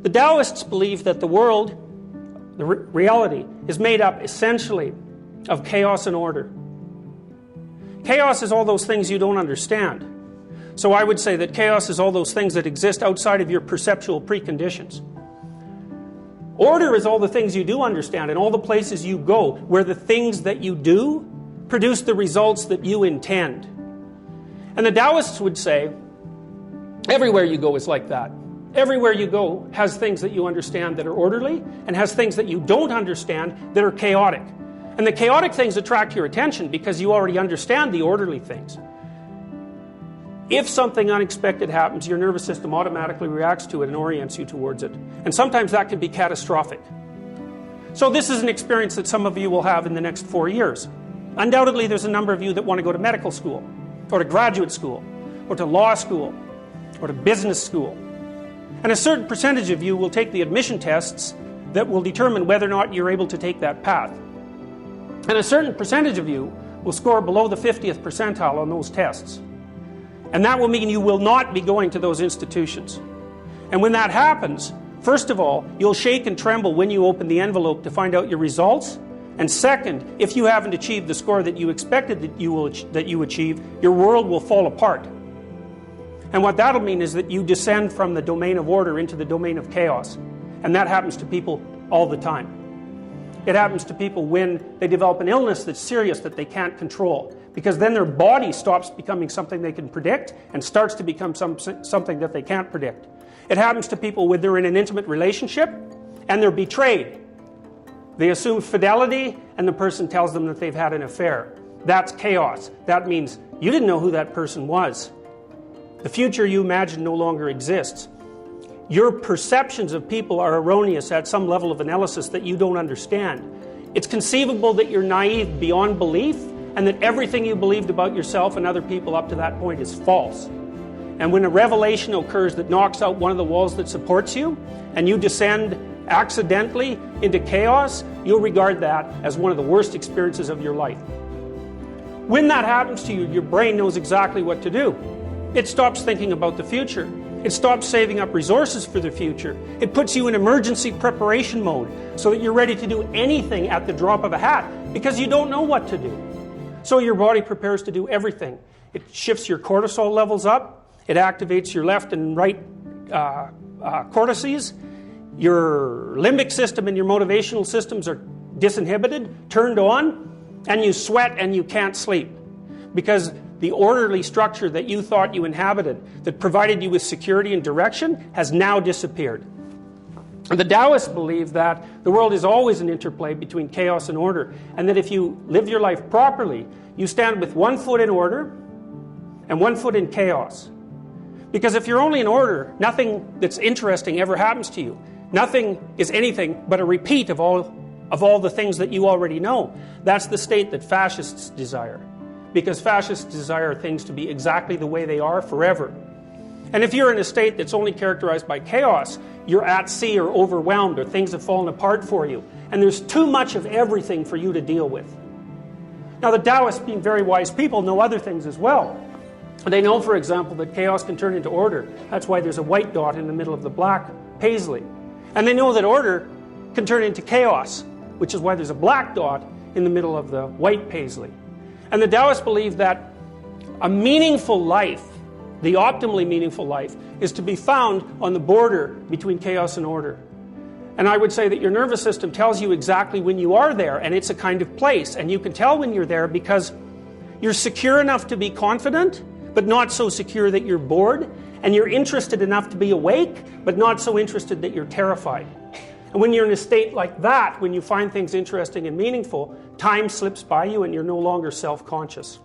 The Taoists believe that the world, the reality, is made up essentially of chaos and order. Chaos is all those things you don't understand. So I would say that chaos is all those things that exist outside of your perceptual preconditions. Order is all the things you do understand and all the places you go where the things that you do produce the results that you intend. And the Taoists would say, everywhere you go is like that. Everywhere you go has things that you understand that are orderly and has things that you don't understand that are chaotic. And the chaotic things attract your attention because you already understand the orderly things. If something unexpected happens, your nervous system automatically reacts to it and orients you towards it. And sometimes that can be catastrophic. So this is an experience that some of you will have in the next 4 years. Undoubtedly, there's a number of you that want to go to medical school, or to graduate school, or to law school, or to business school. And a certain percentage of you will take the admission tests that will determine whether or not you're able to take that path. And a certain percentage of you will score below the 50th percentile on those tests. And that will mean you will not be going to those institutions. And when that happens, first of all, you'll shake and tremble when you open the envelope to find out your results. And second, if you haven't achieved the score that you expected that you achieve, your world will fall apart. And what that'll mean is that you descend from the domain of order into the domain of chaos. And that happens to people all the time. It happens to people when they develop an illness that's serious that they can't control. Because then their body stops becoming something they can predict and starts to become something that they can't predict. It happens to people when they're in an intimate relationship and they're betrayed. They assume fidelity and the person tells them that they've had an affair. That's chaos. That means you didn't know who that person was. The future you imagine no longer exists. Your perceptions of people are erroneous at some level of analysis that you don't understand. It's conceivable that you're naive beyond belief and that everything you believed about yourself and other people up to that point is false. And when a revelation occurs that knocks out one of the walls that supports you and you descend accidentally into chaos, you'll regard that as one of the worst experiences of your life. When that happens to you, your brain knows exactly what to do. It stops thinking about the future. It stops saving up resources for the future. It puts you in emergency preparation mode so that you're ready to do anything at the drop of a hat because you don't know what to do. So your body prepares to do everything. It shifts your cortisol levels up. It activates your left and right cortices. Your limbic system and your motivational systems are disinhibited, turned on, and you sweat and you can't sleep. Because the orderly structure that you thought you inhabited, that provided you with security and direction, has now disappeared. And the Taoists believe that the world is always an interplay between chaos and order, and that if you live your life properly, you stand with one foot in order and one foot in chaos. Because if you're only in order, nothing that's interesting ever happens to you. Nothing is anything but a repeat of all the things that you already know. That's the state that fascists desire. Because fascists desire things to be exactly the way they are forever. And if you're in a state that's only characterized by chaos, you're at sea or overwhelmed or things have fallen apart for you. And there's too much of everything for you to deal with. Now the Taoists, being very wise people, know other things as well. They know, for example, that chaos can turn into order. That's why there's a white dot in the middle of the black paisley. And they know that order can turn into chaos, which is why there's a black dot in the middle of the white paisley. And the Taoists believe that a meaningful life, the optimally meaningful life, is to be found on the border between chaos and order. And I would say that your nervous system tells you exactly when you are there, and it's a kind of place. And you can tell when you're there because you're secure enough to be confident, but not so secure that you're bored. And you're interested enough to be awake, but not so interested that you're terrified. And when you're in a state like that, when you find things interesting and meaningful, time slips by you and you're no longer self-conscious.